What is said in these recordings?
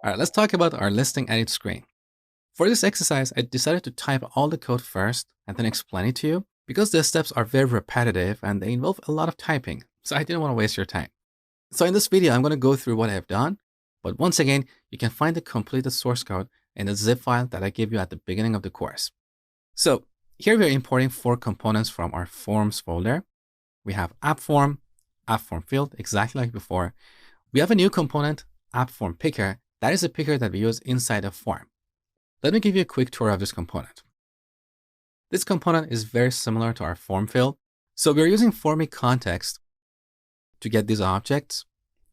All right, let's talk about our listing edit screen. For this exercise, I decided to type all the code first and then explain it to you because the steps are very repetitive and they involve a lot of typing. So I didn't want to waste your time. So in this video, I'm going to go through what I have done. But once again, you can find the completed source code in the zip file that I gave you at the beginning of the course. So here we are importing 4 components from our forms folder. We have app form field, exactly like before. We have a new component, app form picker. That is a picker that we use inside a form. Let me give you a quick tour of this component. This component is very similar to our form field. So we're using form context to get these objects,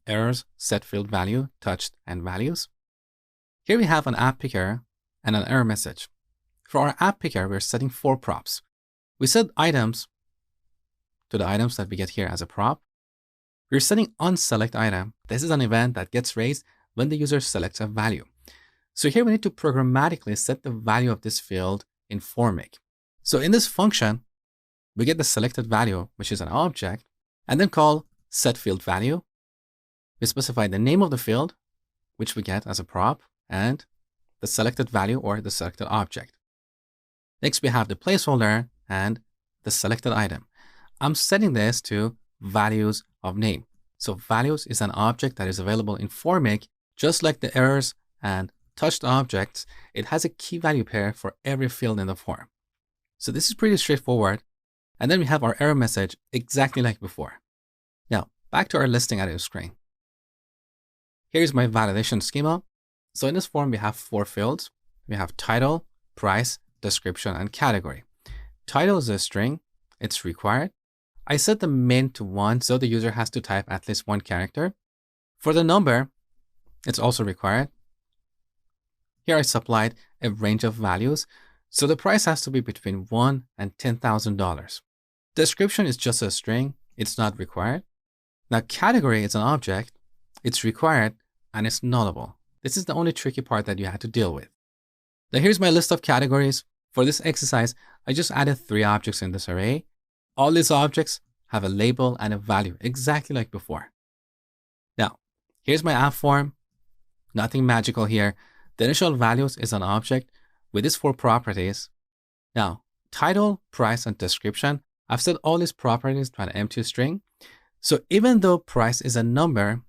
errors, set field value, touched, and values. Here we have an app picker and an error message. For our app picker, we're setting 4 props. We set items to the items that we get here as a prop. We're setting onSelect item. This is an event that gets raised when the user selects a value. So here we need to programmatically set the value of this field in formMake. So in this function, we get the selected value, which is an object, and then call setFieldValue. We specify the name of the field, which we get as a prop, and the selected value or the selected object. Next, we have the placeholder and the selected item. I'm setting this to values of name. So values is an object that is available in formMake, just like the errors and touched objects. It has a key value pair for every field in the form. So this is pretty straightforward. And then we have our error message exactly like before. Now, back to our listing edit screen. Here's my validation schema. So in this form, we have 4 fields. We have title, price, description, and category. Title is a string. It's required. I set the min to 1, so the user has to type at least 1 character. For the number, it's also required. Here I supplied a range of values, so the price has to be between $1 and $10,000. Description is just a string. It's not required. Now, category is an object. It's required, and it's nullable. This is the only tricky part that you had to deal with. Now, here's my list of categories. For this exercise, I just added 3 objects in this array. All these objects have a label and a value, exactly like before. Now, here's my app form. Nothing magical here. The initial values is an object with these 4 properties. Now, title, price, and description, I've set all these properties to an empty string. So even though price is a number,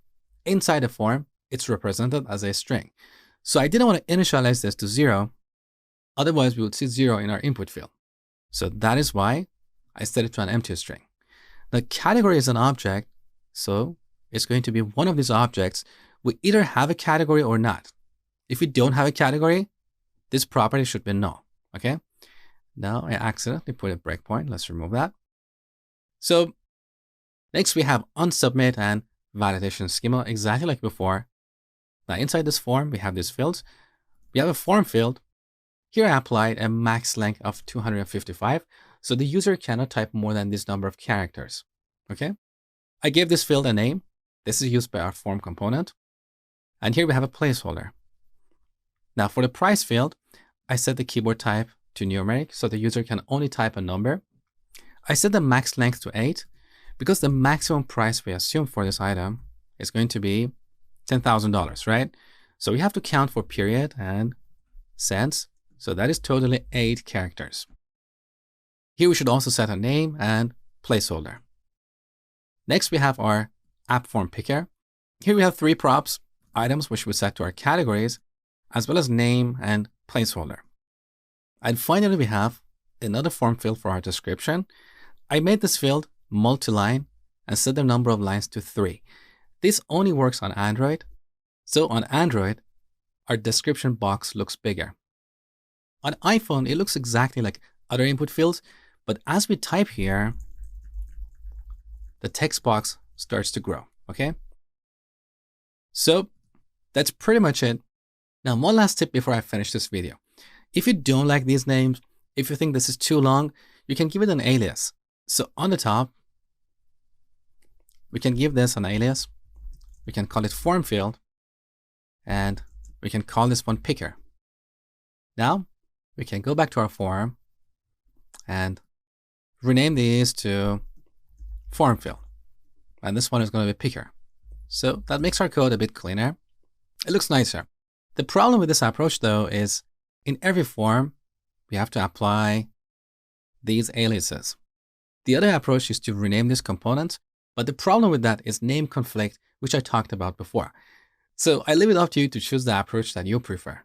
inside the form, it's represented as a string. So I didn't want to initialize this to 0. Otherwise, we would see 0 in our input field. So that is why I set it to an empty string. The category is an object, so it's going to be one of these objects. We either have a category or not. If we don't have a category, this property should be null, okay? Now I accidentally put a breakpoint. Let's remove that. So next we have onSubmit and validation schema, exactly like before. Now inside this form, we have these fields. We have a form field. Here I applied a max length of 255, so the user cannot type more than this number of characters, okay? I gave this field a name. This is used by our form component. And here we have a placeholder. Now for the price field, I set the keyboard type to numeric, so the user can only type a number. I set the max length to 8, because the maximum price we assume for this item is going to be $10,000, right? So we have to count for period and cents. So that is totally 8 characters. Here we should also set a name and placeholder. Next, we have our app form picker. Here we have 3 props, items which we set to our categories, as well as name and placeholder. And finally, we have another form field for our description. I made this field multi-line and set the number of lines to 3. This only works on Android. So on Android, our description box looks bigger. On iPhone, it looks exactly like other input fields, but as we type here, the text box starts to grow, okay? So that's pretty much it. Now, one last tip before I finish this video. If you don't like these names, if you think this is too long, you can give it an alias. So on the top, we can give this an alias. We can call it form field, and we can call this one picker. Now, we can go back to our form and rename these to form field. And this one is going to be picker. So that makes our code a bit cleaner. It looks nicer. The problem with this approach, though, is in every form, we have to apply these aliases. The other approach is to rename these components, but the problem with that is name conflict, which I talked about before. So I leave it up to you to choose the approach that you prefer.